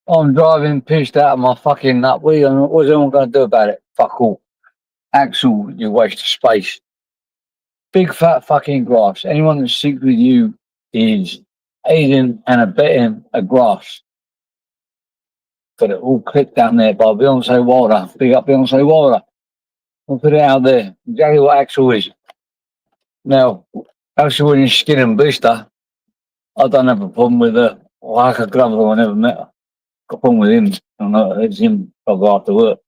I'm driving pissed out of my fucking nut. What's anyone going to do about it? Fuck all. Axl, you waste of space. Big fat fucking grass. Anyone that sits with you is aiding and abetting a grass. Got it all clicked down there by Beyonce Wilder. Big up Beyonce Wilder. I'll put it out there. Exactly what Axl is. Now, Axl in his skin and blister, I don't have a problem with her. Like a glove, I never met her. Got a problem with him. I know it's him. I'll go after work.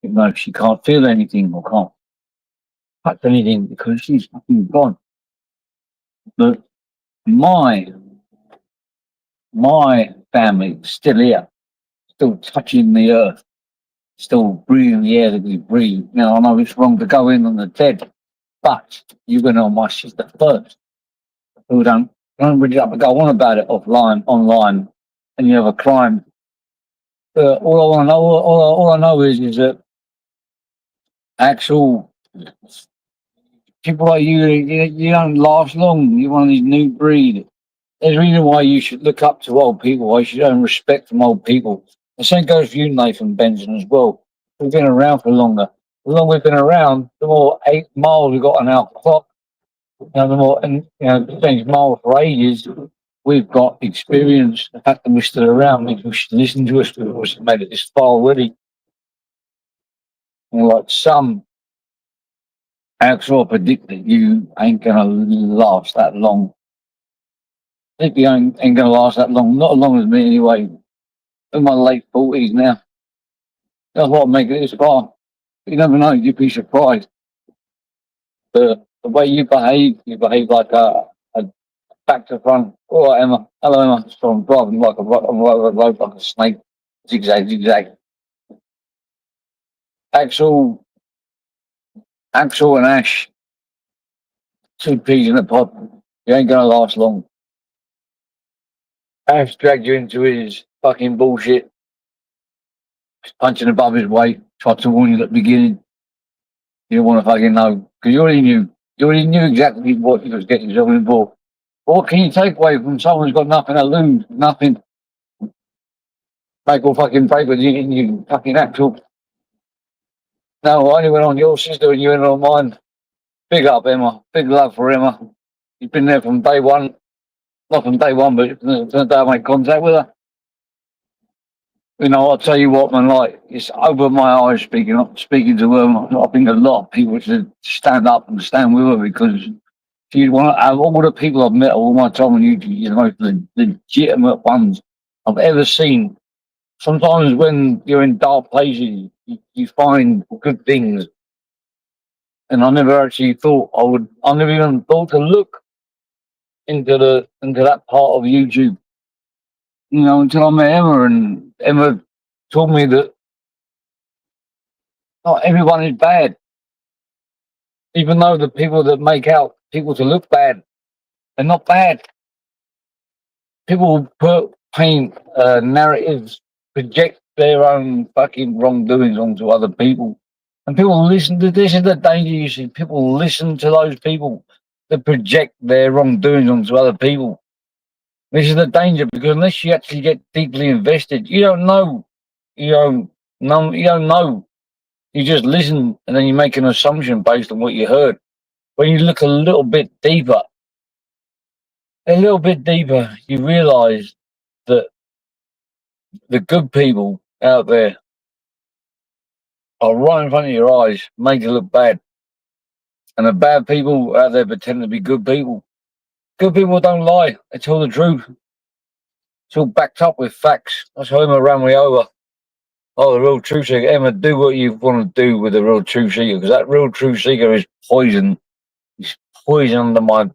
Even though she can't feel anything or can't touch anything because she's fucking gone. But my my family still here, still touching the earth, still breathing the air that we breathe. Now I know it's wrong to go in on the dead, but you went on my sister first. Who don't really have to go on about it offline, online, and you have a crime. All I want to know, all I know is that actual people like you don't last long. You're one of these new breed. There's a reason why you should look up to old people, why you should own respect from old people. The same goes for you, Nathan Benson, as well. We've been around for longer. The longer we've been around, the more 8 miles we've got on our clock. The more, and things miles for ages, we've got experience. The fact that we're still around means we should listen to us. We've made it this far already. Like some actual predict that you ain't going to last that long. I think you ain't going to last that long. Not as long as me anyway. In my late 40s now. That's what make it this far. You never know. You'd be surprised. The way you behave like a back to front. All right, Emma. Hello, Emma. So I'm driving like like a snake. Zigzag, zigzag. Axel, Axel and Ash, two peas in a pod. You ain't gonna last long. Ash dragged you into his fucking bullshit. He's punching above his weight. Tried to warn you at the beginning. You don't want to fucking know because you already knew. You already knew exactly what you was getting yourself in for. What can you take away from someone who's got nothing to lose? Nothing. Make all fucking papers, you fucking actual. No, I only went on your sister and you went on mine. Big up, Emma. Big love for Emma. You've been there from day one. Not from day one, but from the day I made contact with her. I'll tell you what, man, like, it's opened my eyes speaking to her. I think a lot of people should stand up and stand with her because she's one of all the people I've met all my time on YouTube, you're the most legitimate ones I've ever seen. Sometimes when you're in dark places, you find good things. And I never actually thought I never even thought to look into that part of YouTube. Until I met Emma, and Emma told me that not everyone is bad. Even though the people that make out people to look bad, they're not bad. People paint narratives, project their own fucking wrongdoings onto other people. And people listen to this is the danger you see. People listen to those people that project their wrongdoings onto other people. This is the danger because unless you actually get deeply invested, you don't know. You don't know. You don't know. You just listen and then you make an assumption based on what you heard. When you look a little bit deeper, you realise that the good people out there are right in front of your eyes, make you look bad. And the bad people out there pretend to be good people. Good people don't lie, they tell the truth. It's all backed up with facts. That's how Emma ran me over. Oh, the real truth seeker. Emma, do what you want to do with the real truth seeker, because that real truth seeker is poison. He's poison under my...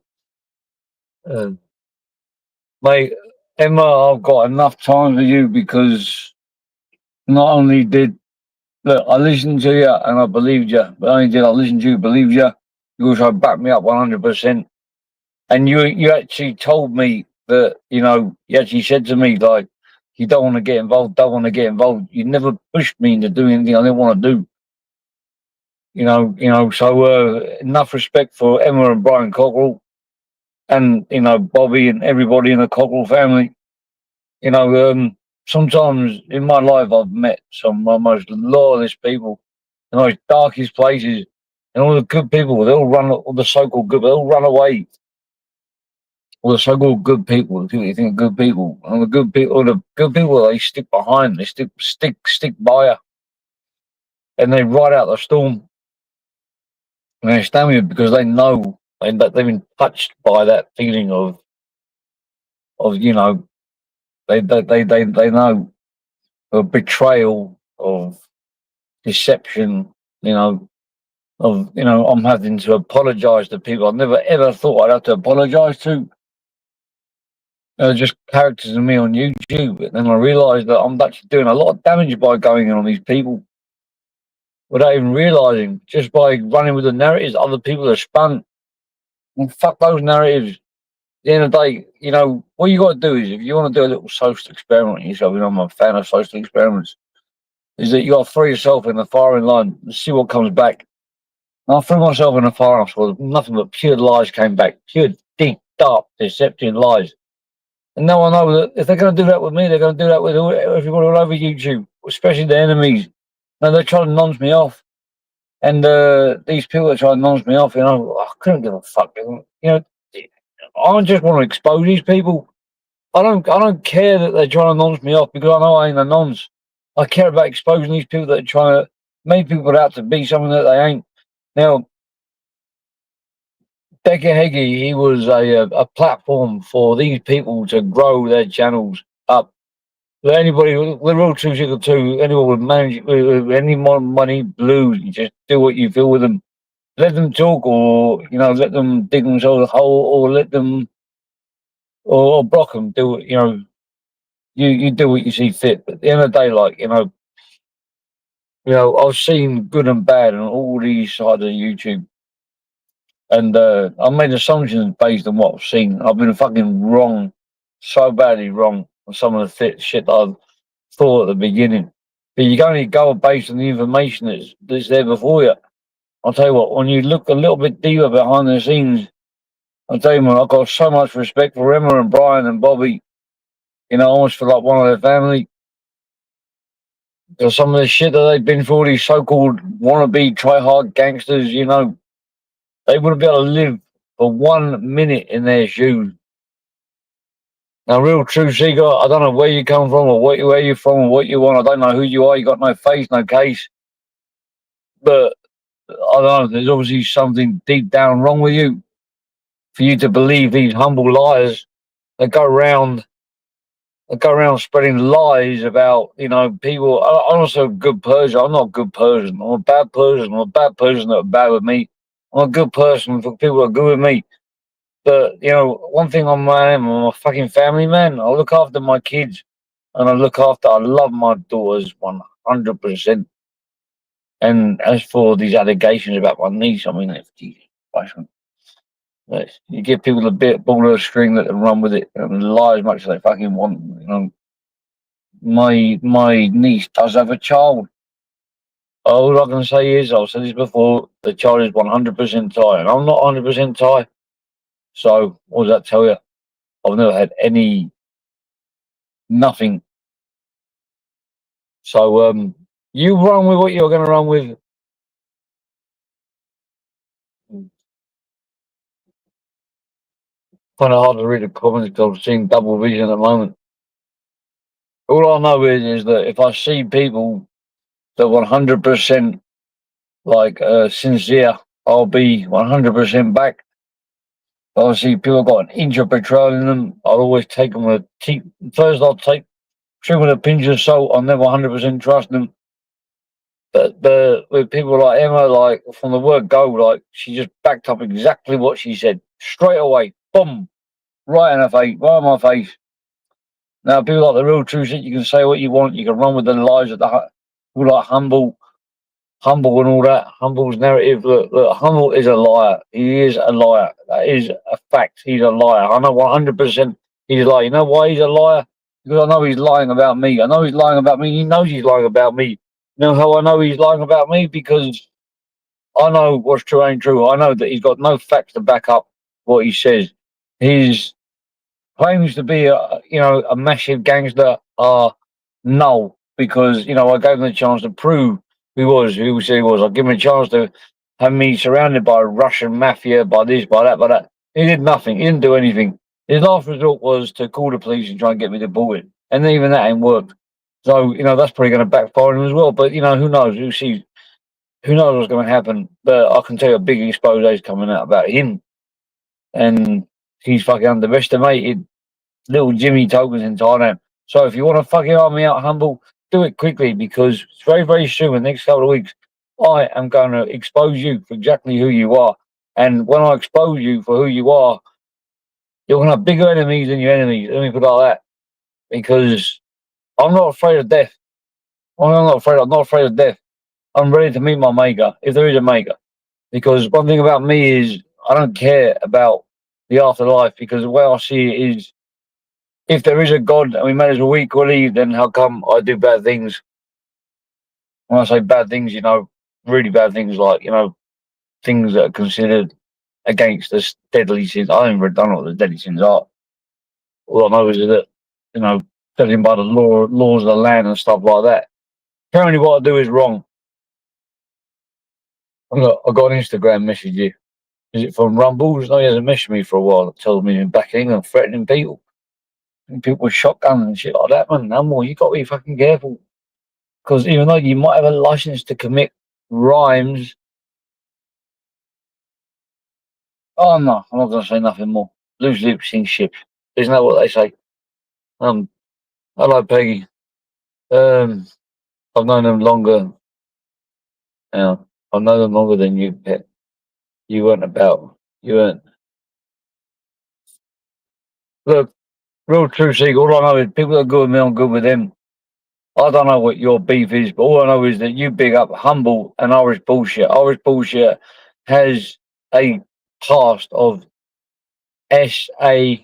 mate, Emma, I've got enough time for you because not only did... Look, I listened to you and I believed you. But not only did I listen to you, believed you, you also backed me up 100%. And you actually told me that, you actually said to me, like, you don't want to get involved, don't want to get involved. You never pushed me into doing anything I didn't want to do. So enough respect for Emma and Brian Cockrell. and Bobby and everybody in the Cockrell family. Sometimes in my life I've met some of the most lawless people, the most darkest places, and all the good people. They all run, all the so-called good. They all run away. All the so-called good people, the people you think are good people, and the good people, they stick behind. They stick by you, and they ride out the storm. And they stand with you because they know that they've been touched by that feeling of they know of betrayal, of deception, I'm having to apologise to people I never ever thought I'd have to apologise to. Just characters of me on YouTube, and then I realised that I'm actually doing a lot of damage by going in on these people without even realising, just by running with the narratives other people have spun. And fuck those narratives. At the end of the day, what you got to do is, if you want to do a little social experiment on yourself, I'm a fan of social experiments, is that you got to throw yourself in the firing line and see what comes back. And I threw myself in the firing line, nothing but pure lies came back, pure deep, dark, deceptive lies. And now I know that if they're going to do that with me, they're going to do that with everybody all over YouTube, especially the enemies. Now they're trying to nonce me off. And these people that try to nonce me off, I couldn't give a fuck. I just want to expose these people. I don't care that they're trying to nonce me off, because I know I ain't a nonce. I care about exposing these people that are trying to make people out to be something that they ain't. Now, Becca Heggie, he was a platform for these people to grow their channels up. Anybody, the real truth is too, anyone would manage with any more money, blues, you just do what you feel with them. Let them talk, or let them dig themselves a hole, or let them, or block them. Do you do what you see fit. But at the end of the day, I've seen good and bad on all these sides of YouTube, and I've made assumptions based on what I've seen. I've been fucking wrong, so badly wrong on some of the shit that I've thought at the beginning. But you can only go based on the information that's there before you. I'll tell you what, when you look a little bit deeper behind the scenes, I'll tell you, man, I've got so much respect for Emma and Brian and Bobby. I almost feel like one of their family. Because some of the shit that they've been through, these so-called wannabe try-hard gangsters, they wouldn't be able to live for 1 minute in their shoes. Now, real true seeker, I don't know where you come from, or where you're from, or what you want. I don't know who you are. You got no face, no case. But I don't know. There's obviously something deep down wrong with you for you to believe these humble liars that go around spreading lies about people. I'm also a good person. I'm not a good person. I'm a bad person. I'm a bad person that are bad with me. I'm a good person for people that are good with me. But one thing I'm a fucking family man. I look after my kids, and I love my daughters 100%. And as for these allegations about my niece, I mean, you give people a ball of string that can run with it and lie as much as they fucking want. My niece does have a child. All I can say is, I've said this before, the child is 100% Thai, and I'm not 100% Thai. So what does that tell you? I've never had nothing. So you run with what you're going to run with. Kind of hard to read the comments because I'm seeing double vision at the moment. All I know is that if I see people that 100% sincere, I'll be 100% back. Obviously, people got an inch of petrol in them. I'll always take them with first. I'll treat with a pinch of salt. I'll never 100% trust them. But with people like Emma, from the word go, she just backed up exactly what she said straight away. Boom, right in her face, right in my face. Now, people like the real true shit, you can say what you want. You can run with the lies of people like Humble and all that. Humble's narrative. Look, Humble is a liar. He is a liar. That is a fact. He's a liar. I know 100% he's a liar. You know why he's a liar? Because I know he's lying about me. I know he's lying about me. He knows he's lying about me. You know how I know he's lying about me? Because I know what's true ain't true. I know that he's got no facts to back up what he says. his claims to be a massive gangster are null because I gave him the chance to prove who he said he was. I gave him a chance to have me surrounded by Russian mafia, by this, by that, by that. He did nothing. He didn't do anything. His last resort was to call the police and try and get me deported, and even that ain't worked. So that's probably going to backfire on him as well. But who knows? Who sees? Who knows what's going to happen? But I can tell you a big expose is coming out about him, and he's fucking underestimated little Jimmy tokens in Thailand. So if you want to fucking arm me out, humble, do it quickly because it's very, very soon, in the next couple of weeks, I am going to expose you for exactly who you are. And when I expose you for who you are, you're going to have bigger enemies than your enemies. Let me put it like that. Because I'm not afraid of death. I'm not afraid. I'm not afraid of death. I'm ready to meet my maker, if there is a maker. Because one thing about me is I don't care about the afterlife because the way I see it is if there is a God and we may as well equally, then how come I do bad things? When I say bad things, really bad things like, things that are considered against the deadly sins. I don't know what the deadly sins are. All I know is that, judging by the laws of the land and stuff like that. Apparently what I do is wrong. Look, I got an Instagram message here. Is it from Rumbles? No, he hasn't messaged me for a while. It tells me he's back in England threatening people. And people with shotguns and shit like that, man. No more. You got to be fucking careful. Because even though you might have a license to commit crimes, oh no, I'm not going to say nothing more. Loose lips sink ships. Isn't that what they say? Hello, Peggy. I've known them longer. I've known them longer than you, pet. You weren't about. You weren't. Look, real true secret. All I know is people that are good with me, I'm good with them. I don't know what your beef is, but all I know is that you big up humble and Irish bullshit. Irish bullshit has a past of SO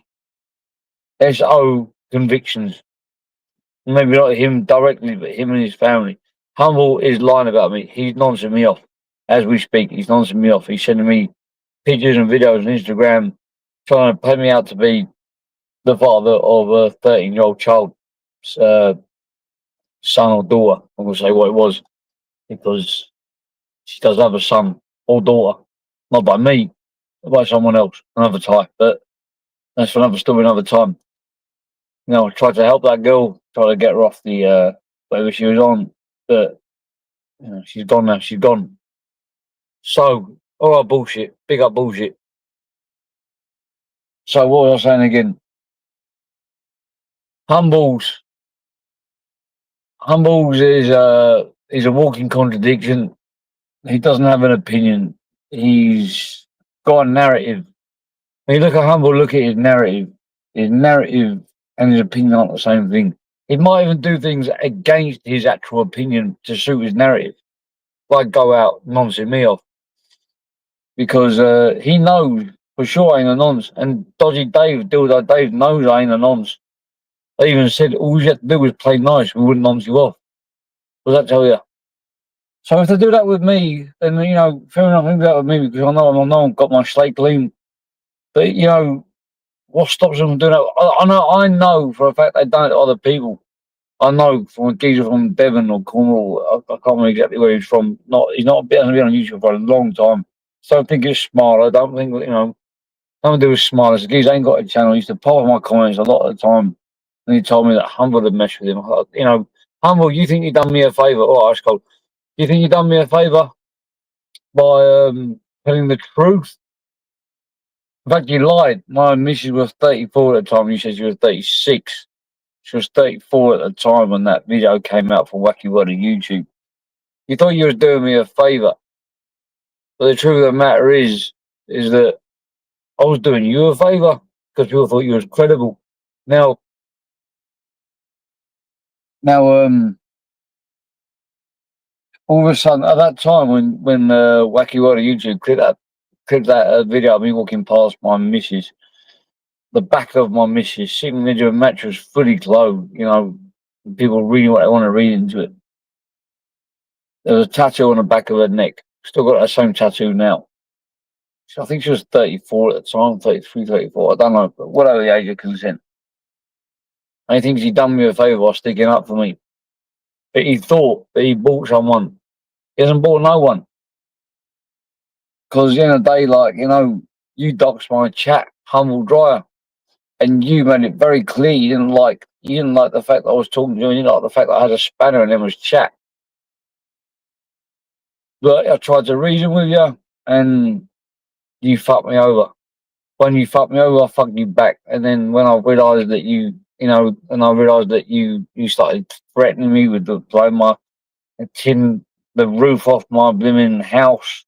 convictions. Maybe not him directly, but him and his family. Humble is lying about me. He's nonsing me off as we speak. He's nonsing me off. He's sending me pictures and videos on Instagram, trying to pay me out to be the father of a 13-year-old child, son or daughter. I'm going to say what it was because she does have a son or daughter, not by me, but by someone else, another type. But that's for another story, another time. I tried to help that girl, try to get her off the whatever she was on, but she's gone now. She's gone. So, all right, bullshit. Big up bullshit. So, what was I saying again? Humbles. Humbles is a walking contradiction. He doesn't have an opinion. He's got a narrative. When you look at Humble, look at his narrative. His narrative and his opinion aren't the same thing. He might even do things against his actual opinion to suit his narrative. Like go out nonsing me off. Because he knows for sure I ain't a nonce. And Dodgy Dave, Dildo Dave knows I ain't a nonce. They even said all you had to do was play nice, we wouldn't nonce you off. What does that tell you? So if they do that with me, then fair enough, they do that with me because I know I've got my slate clean. But what stops them from doing that? I know for a fact they've done it to other people. I know from a geezer from Devon or Cornwall. I can't remember exactly where he's from. He's not been on YouTube for a long time. So I don't think it's smart. I don't think nothing to do with smart. This geezer ain't got a channel. He used to pop my comments a lot of the time, and he told me that Humble had messed with him. Humble, you think you done me a favour? Oh, that's cold. You think you done me a favour by telling the truth? In fact, you lied. My missus was 34 at the time. You said she was 36. She was 34 at the time when that video came out for Wacky World on YouTube. You thought you was doing me a favour. But the truth of the matter is that I was doing you a favour because people thought you was credible. Now, all of a sudden, at that time when Wacky World on YouTube clipped that video of me walking past my missus, the back of my missus, sitting into a mattress fully clothed, people reading what they want to read into it. There was a tattoo on the back of her neck. Still got that same tattoo now. I think she was 34 at the time, 33, 34. I don't know, but whatever the age of consent. And he thinks he done me a favour by sticking up for me. But he thought that he bought someone. He hasn't bought no one. Because at the end of the day, like, you know, you doxed my chat, Humble Dryer, and you made it very clear you didn't like the fact that I was talking to you, and you didn't like the fact that I had a spanner and it was chat. But I tried to reason with you, and you fucked me over. When you fucked me over, I fucked you back. And then when I realised that and I realised that you started threatening me with the blowing my tin, the roof off my blooming house.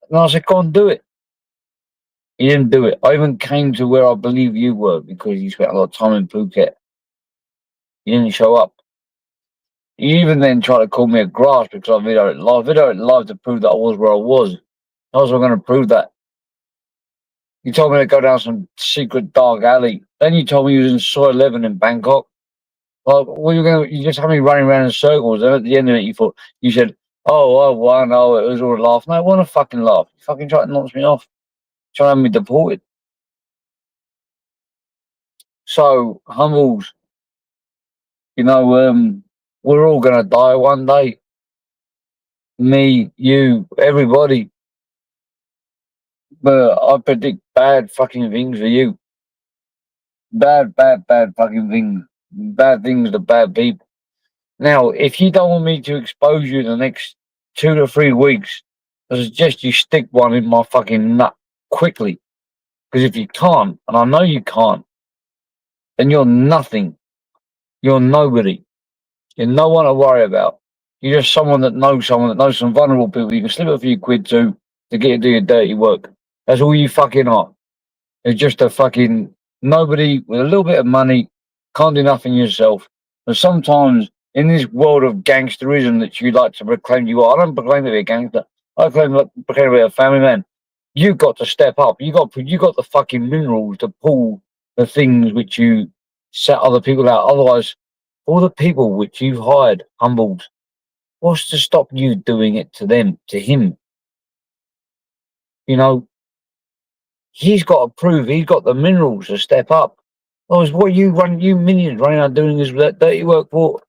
And I said, go on, do it. You didn't do it. I even came to where I believe you were because you spent a lot of time in Phuket. You didn't show up. You even then tried to call me a grass because I videoed it live. Videoed it live to prove that I was where I was. How was I going to prove that? You told me to go down some secret dark alley. Then you told me you was in Soy 11 in Bangkok. Well, you just had me running around in circles. And at the end of it, you said, oh, I won. Oh, it was all a laugh. No, it wasn't a fucking laugh. You fucking tried to knock me off. Trying to have me deported. So, Humbles, we're all going to die one day. Me, you, everybody. But I predict bad fucking things for you. Bad, bad, bad fucking things. Bad things to bad people. Now, if you don't want me to expose you in the next 2 to 3 weeks, I suggest you stick one in my fucking nut quickly. Because if you can't, and I know you can't, then you're nothing. You're nobody. You're no one to worry about. You're just someone that knows some vulnerable people. You can slip a few quid to get to do your dirty work. That's all you fucking are. It's just a fucking nobody with a little bit of money, can't do nothing yourself. And sometimes in this world of gangsterism that you like to proclaim you are, I don't proclaim to be a gangster. I proclaim to be a family man. You got to step up. You got the fucking minerals to pull the things which you set other people out. Otherwise, all the people which you've hired, humbled, what's to stop you doing it to them, to him? You know, he's got to prove he's got the minerals to step up. Otherwise, what you minions running around doing this dirty work for?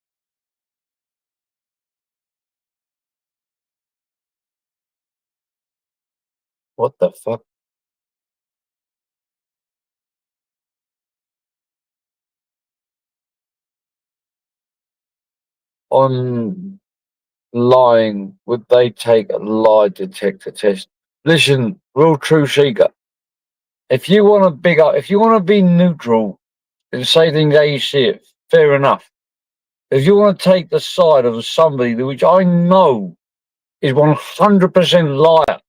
What the fuck? Online, would they take a lie detector test? Listen, real true seeker. If you want to be neutral and say things how you see it, fair enough. If you want to take the side of somebody which I know is 100% liar,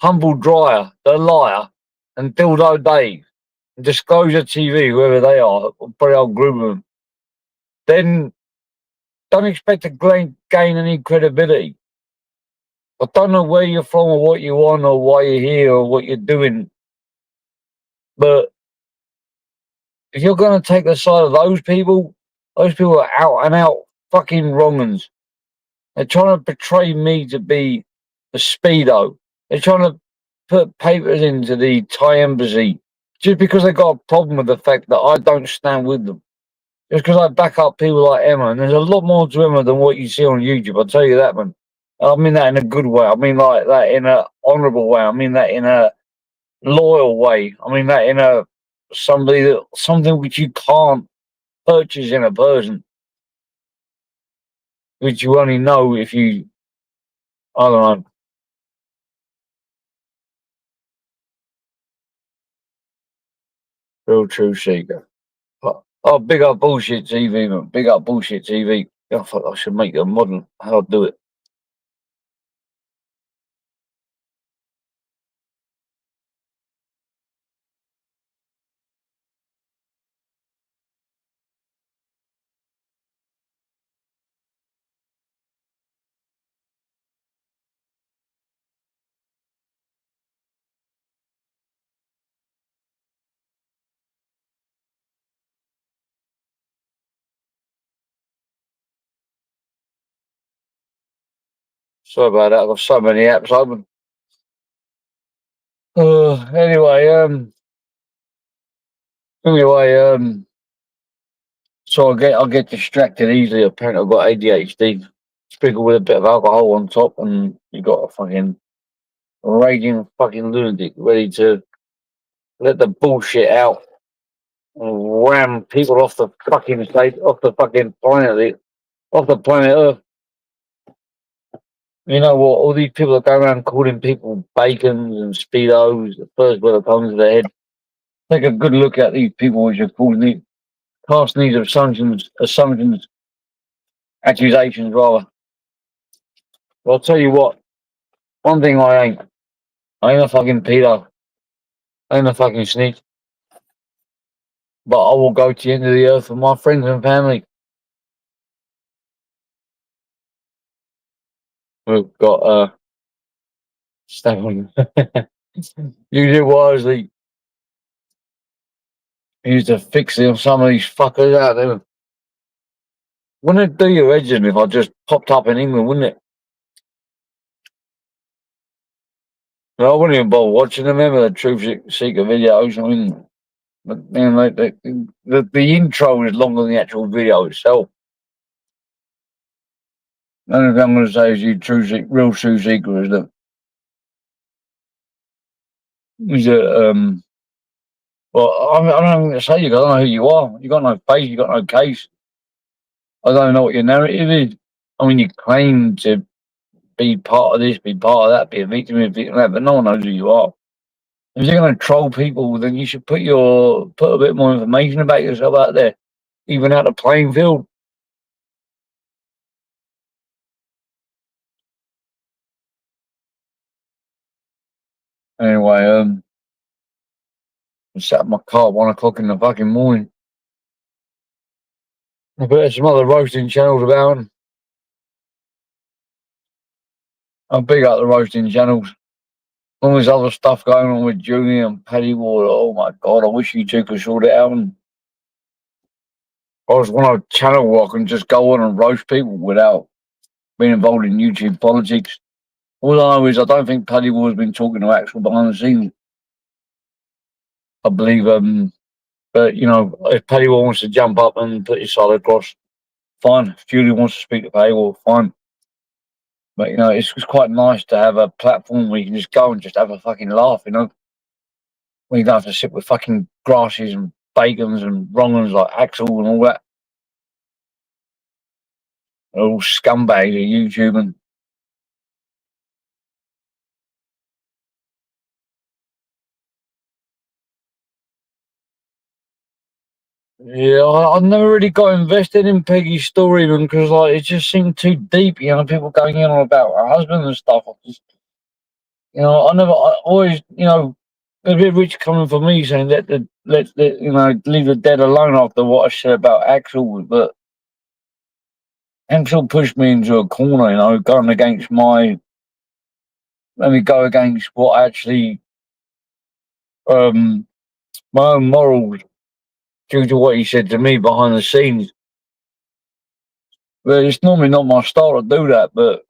Humble Dryer, the liar, and Dildo Dave, and Disclosure TV, whoever they are, probably I'll group them, then don't expect to gain any credibility. I don't know where you're from or what you want or why you're here or what you're doing, but if you're going to take the side of those people are out and out fucking wrong uns. They're trying to portray me to be a speedo. They're trying to put papers into the Thai embassy just because they got a problem with the fact that I don't stand with them. Just because I back up people like Emma, and there's a lot more to Emma than what you see on YouTube. I'll tell you that, man. I mean that in a good way. I mean like that in a honourable way. I mean that in a loyal way. I mean that in a something which you can't purchase in a person, which you only know if you, I don't know, real true seeker. Oh, big up bullshit TV, man. Big up bullshit TV. Oh, fuck, I should make a model. How I do it. Sorry about that. I've got so many apps open. Anyway, so I get distracted easily. Apparently, I've got ADHD. Sprinkled with a bit of alcohol on top, and you got a fucking raging fucking lunatic ready to let the bullshit out and ram people off the fucking state, off the fucking planet, off the planet Earth. You know what? All these people that go around calling people bacons and speedos, the first word that comes to their head. Take a good look at these people which are calling these, casting these assumptions, accusations rather. Well, I'll tell you what. One thing I ain't. I ain't a fucking pedo. I ain't a fucking snitch. But I will go to the end of the earth for my friends and family. We've got stay on. Use it wisely. Use to fix it on some of these fuckers out there. Wouldn't it do your heads in if I just popped up in England, wouldn't it? No, I wouldn't even bother watching them. Remember the Truth Seeker videos? I mean, man, like the intro is longer than the actual video itself. The only thing I'm going to say is real Truth Seeker is that well, I don't know anything to say. You don't know who you are. You got no face. You got no case. I don't know what your narrative is. I mean, you claim to be part of this, be part of that, be a victim of that, but no one knows who you are. If you're going to troll people, then you should put a bit more information about yourself out there, even out the playing field. Anyway, I sat in my car at 1 o'clock in the fucking morning. I bet there's some other roasting channels about. I'm big up the roasting channels. All this other stuff going on with Junior and Paddy Ward. Oh my god, I wish you two could sort it out. And I just want a channel where I can just go on and roast people without being involved in YouTube politics. All I know is I don't think Paddy Ward's been talking to Axl behind the scenes. I believe, but you know, if Paddy Ward wants to jump up and put his side across, fine. If Julie wants to speak to Paddy Ward, fine. But you know, it's quite nice to have a platform where you can just go and just have a fucking laugh. You know, when you don't have to sit with fucking grasses and bacons and wrong'uns like Axl and all that. They're all scumbags at YouTube and yeah, I never really got invested in Peggy's story because like it just seemed too deep. You know, people going in on about her husband and stuff. I always, a bit rich coming from me saying leave the dead alone after what I said about Axl, but Axl pushed me into a corner. You know, going against let me go against what actually um my own morals due to what he said to me behind the scenes. But it's normally not my style to do that. But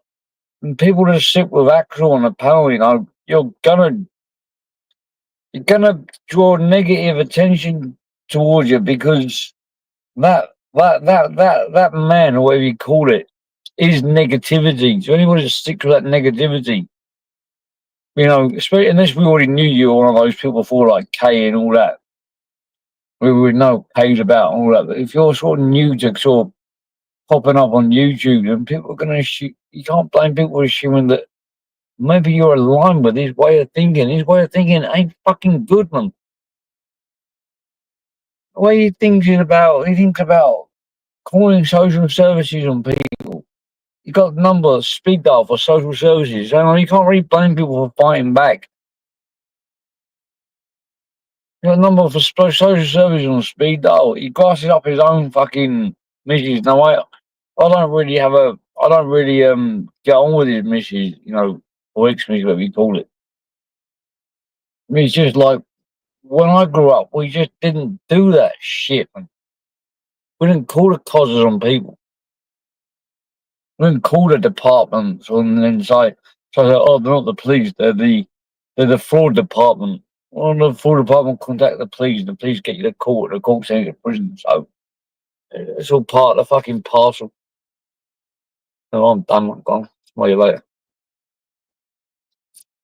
when people just sit with Axl on a panel, you know, you're gonna draw negative attention towards you because that man, or whatever you call it, is negativity. So anybody that sticks with that negativity, you know, especially unless we already knew you were one of those people before, like Kay and all that, we would know Kay's about and all that. But if you're sort of new to sort of popping up on YouTube, then people are going to assume, you can't blame people for assuming that maybe you're aligned with his way of thinking. His way of thinking ain't fucking good, man. The way he thinks about calling social services on people. You got number speed dial for social services. And you can't really blame people for fighting back. You got a number for social services on speed dial. He grasses up his own fucking missions. Now I don't really get on with his missions, you know, or ex-missions, whatever you call it. I mean, it's just like when I grew up, we just didn't do that shit, man. We didn't call the causes on people. We didn't call the departments and then say, oh, they're not the police, they're the They're the fraud department. Well, the fraud department contact the police, and the police get you to court, and the court sends you to prison. So it's all part of the fucking parcel. So I'm done. I'm gone. See you later.